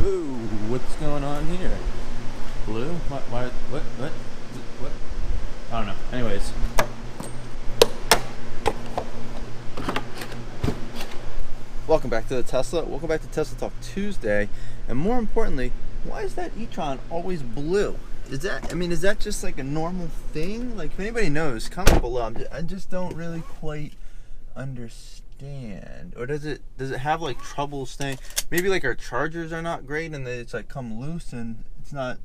Whoa, what's going on here? Blue? What? I don't know. Anyways. Welcome back to the Tesla. Welcome back to Tesla Talk Tuesday. And more importantly, why is that e-tron always blue? Is that just like a normal thing? Like, if anybody knows, comment below. I just don't really quite understand. Or does it have like trouble staying? Maybe like our chargers are not great and it's like come loose and it's not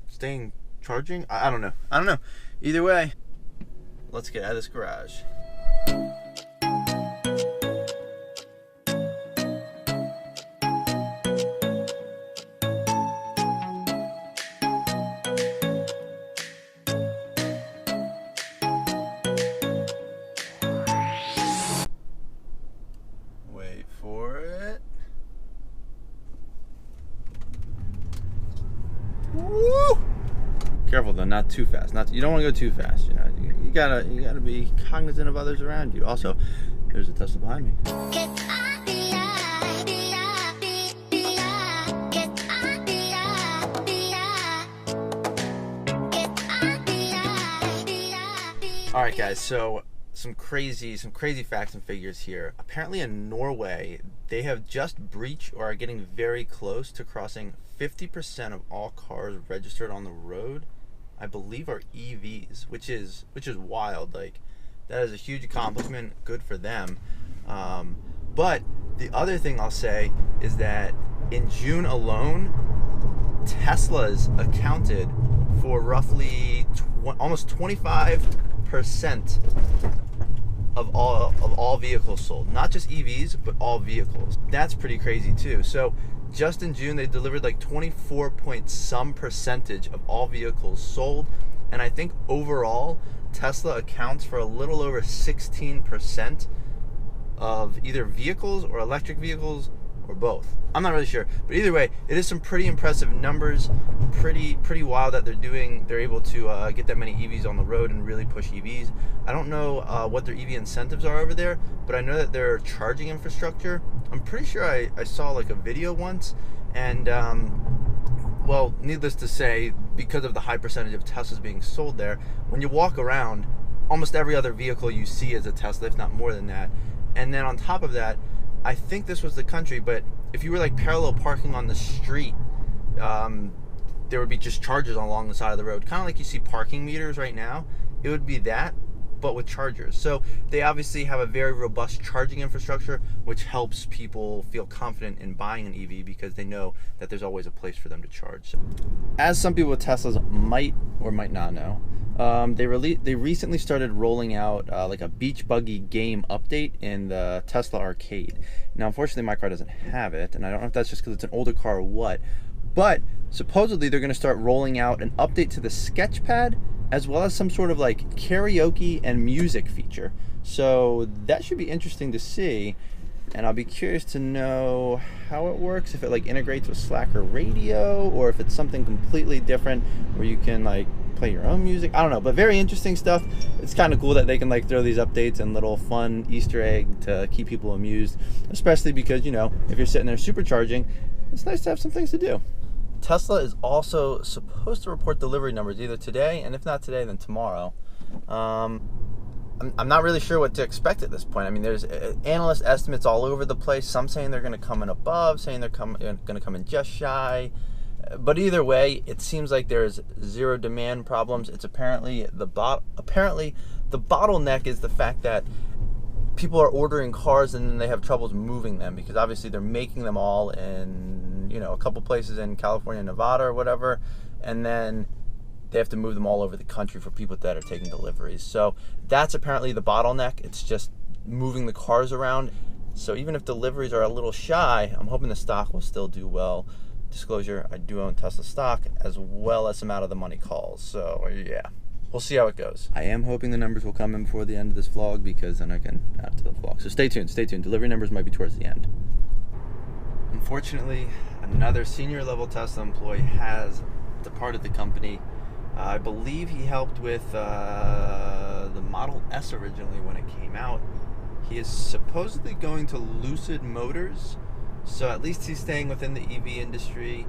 staying charging? I don't know. Either way, let's get out of this garage. Wait for it. Woo! Careful though, not too fast. You don't want to go too fast. You know, you gotta be cognizant of others around you. Also, there's a Tesla behind me. All right, guys. So some crazy facts and figures here. Apparently, in Norway, they have just breached or are getting very close to crossing 50% of all cars registered on the road, I believe, are EVs, which is wild. Like, that is a huge accomplishment. Good for them. But the other thing I'll say is that in June alone, Teslas accounted for roughly almost 25% of all vehicles sold. Not just EVs, but all vehicles. That's pretty crazy too. So just in June, they delivered like 24 point some percentage of all vehicles sold. And I think overall, Tesla accounts for a little over 16% of either vehicles or electric vehicles or both. I'm not really sure, but either way, it is some pretty impressive numbers. Pretty wild that they're able to get that many EVs on the road and really push EVs. I don't know what their EV incentives are over there, but I know that their charging infrastructure, I'm pretty sure I saw like a video once, and well, needless to say, because of the high percentage of Teslas being sold there, when you walk around, almost every other vehicle you see is a Tesla, if not more than that. And then on top of that, I think this was the country, but if you were like parallel parking on the street, there would be just chargers along the side of the road, kind of like you see parking meters right now. It would be that, but with chargers. So they obviously have a very robust charging infrastructure, which helps people feel confident in buying an EV because they know that there's always a place for them to charge. So, as some people with Teslas might or might not know, they recently started rolling out like a beach buggy game update in the Tesla Arcade. Now, unfortunately, my car doesn't have it, and I don't know if that's just because it's an older car or what, but supposedly they're going to start rolling out an update to the Sketchpad, as well as some sort of like karaoke and music feature. So that should be interesting to see, and I'll be curious to know how it works, if it like integrates with Slacker radio, or if it's something completely different where you can like play your own music. I don't know, but very interesting stuff. It's kind of cool that they can like throw these updates and little fun Easter egg to keep people amused, especially because, you know, if you're sitting there supercharging, it's nice to have some things to do. Tesla is also supposed to report delivery numbers either today, and if not today, then tomorrow. I'm not really sure what to expect at this point. I mean, there's analyst estimates all over the place. Some saying they're going to come in above, saying they're going to come in just shy. But either way, it seems like there's zero demand problems. It's apparently the bottleneck is the fact that people are ordering cars and then they have troubles moving them, because obviously they're making them all in, you know, a couple places in California, Nevada or whatever, and then they have to move them all over the country for people that are taking deliveries. So that's apparently the bottleneck. It's just moving the cars around. So even if deliveries are a little shy, I'm hoping the stock will still do well. Disclosure, I do own Tesla stock, as well as some out of the money calls. So yeah, we'll see how it goes. I am hoping the numbers will come in before the end of this vlog, because then I can add to the vlog. So stay tuned. Delivery numbers might be towards the end. Unfortunately, another senior level Tesla employee has departed the company. I believe he helped with the Model S originally when it came out. He is supposedly going to Lucid Motors. So at least he's staying within the EV industry.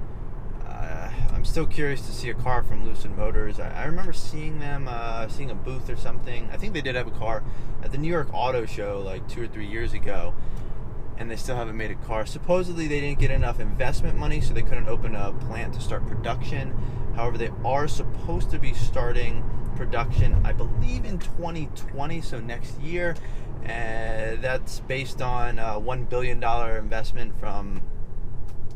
I'm still curious to see a car from Lucid Motors. I remember seeing them, seeing a booth or something. I think they did have a car at the New York Auto Show like 2 or 3 years ago, and they still haven't made a car. Supposedly they didn't get enough investment money, so they couldn't open a plant to start production. However, they are supposed to be starting production, I believe, in 2020, so next year. That's based on a $1 billion investment from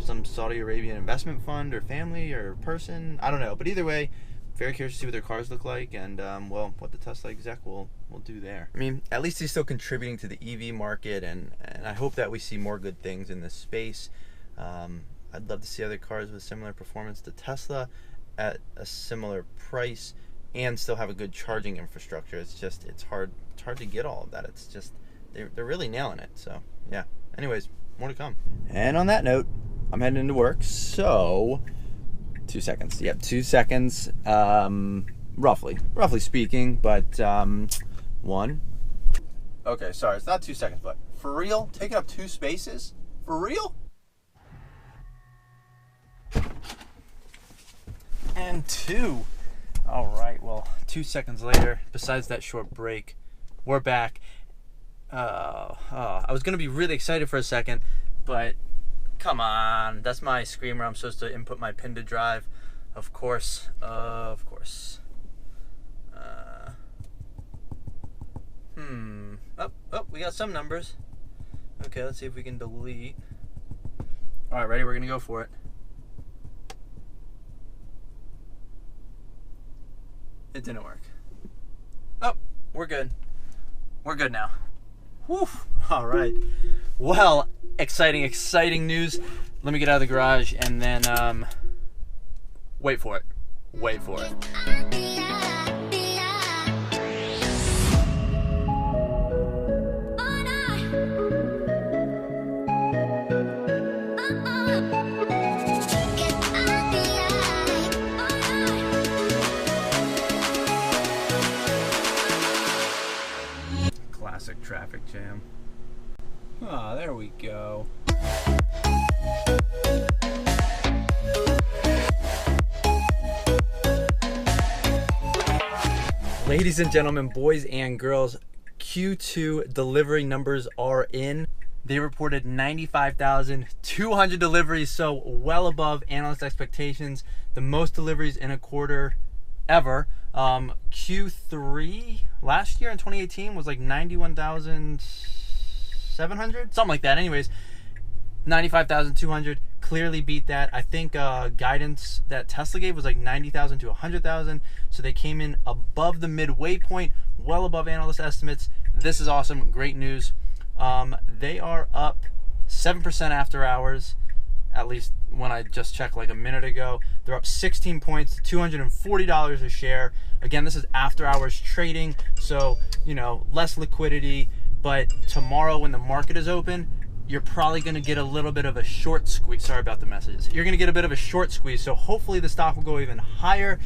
some Saudi Arabian investment fund or family or person. I don't know. But either way, very curious to see what their cars look like and, well, what the Tesla exec will do there. I mean, at least he's still contributing to the EV market, and I hope that we see more good things in this space. I'd love to see other cars with similar performance to Tesla at a similar price and still have a good charging infrastructure. It's hard to get all of that. It's just they're really nailing it. So yeah. Anyways, more to come. And on that note, I'm heading into work. So 2 seconds. Yep, 2 seconds. Roughly speaking, but 1. Okay, sorry, it's not 2 seconds, but for real, taking up 2 spaces? For real? And 2. All right, well, 2 seconds later, besides that short break, we're back. I was going to be really excited for a second, but come on. That's my screen where I'm supposed to input my pin to drive. Of course. Oh, we got some numbers. Okay, let's see if we can delete. All right, ready? We're going to go for it. It didn't work. Oh, we're good. We're good now. Whew. All right. Well, exciting news. Let me get out of the garage and then wait for it. Classic traffic jam. Ah, there we go. Ladies and gentlemen, boys and girls, Q2 delivery numbers are in. They reported 95,200 deliveries, so well above analyst expectations. The most deliveries in a quarter ever. Q3 last year in 2018 was like 91,700, something like that. Anyways, 95,200 clearly beat that. I think guidance that Tesla gave was like 90,000 to 100,000, so they came in above the midway point, well above analyst estimates. This is awesome, great news. They are up 7% after hours, at least when I just checked like a minute ago. They're up 16 points, $240 a share. Again, this is after hours trading, so you know, less liquidity, but tomorrow when the market is open, you're probably going to get a little bit of a short squeeze. Sorry about the messages. You're going to get a bit of a short squeeze, so hopefully the stock will go even higher.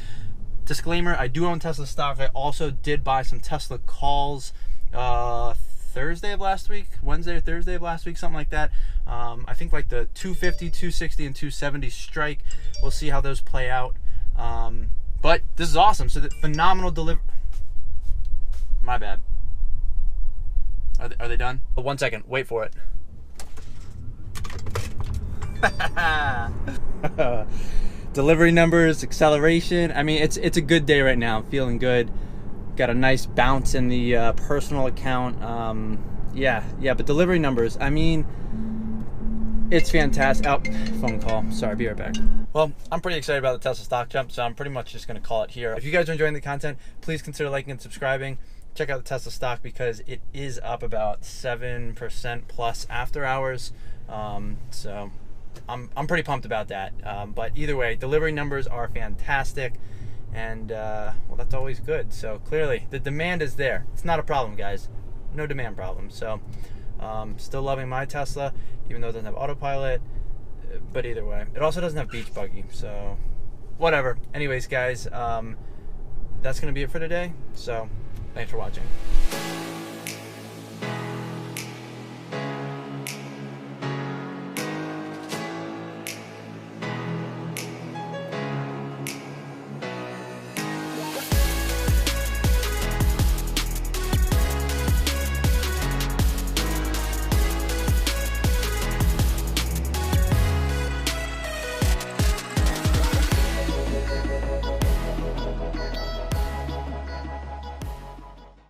Disclaimer, I do own Tesla stock. I also did buy some Tesla calls Thursday of last week, Wednesday or Thursday of last week, something like that. I think like the 250, 260, and 270 strike. We'll see how those play out. But this is awesome. So the phenomenal delivery. My bad. Are they done? Oh, 1 second. Wait for it. Delivery numbers, acceleration. I mean, it's a good day right now. I'm feeling good. Got a nice bounce in the personal account. Yeah, but delivery numbers, I mean, it's fantastic. Oh, phone call. Sorry, be right back. Well, I'm pretty excited about the Tesla stock jump, so I'm pretty much just going to call it here. If you guys are enjoying the content, please consider liking and subscribing. Check out the Tesla stock because it is up about 7% plus after hours. So I'm pretty pumped about that. But either way, delivery numbers are fantastic. And, well, that's always good. So clearly the demand is there. It's not a problem, guys. No demand problem. So still loving my Tesla, even though it doesn't have autopilot. But either way, it also doesn't have beach buggy. So whatever. Anyways, guys, that's going to be it for today. So thanks for watching.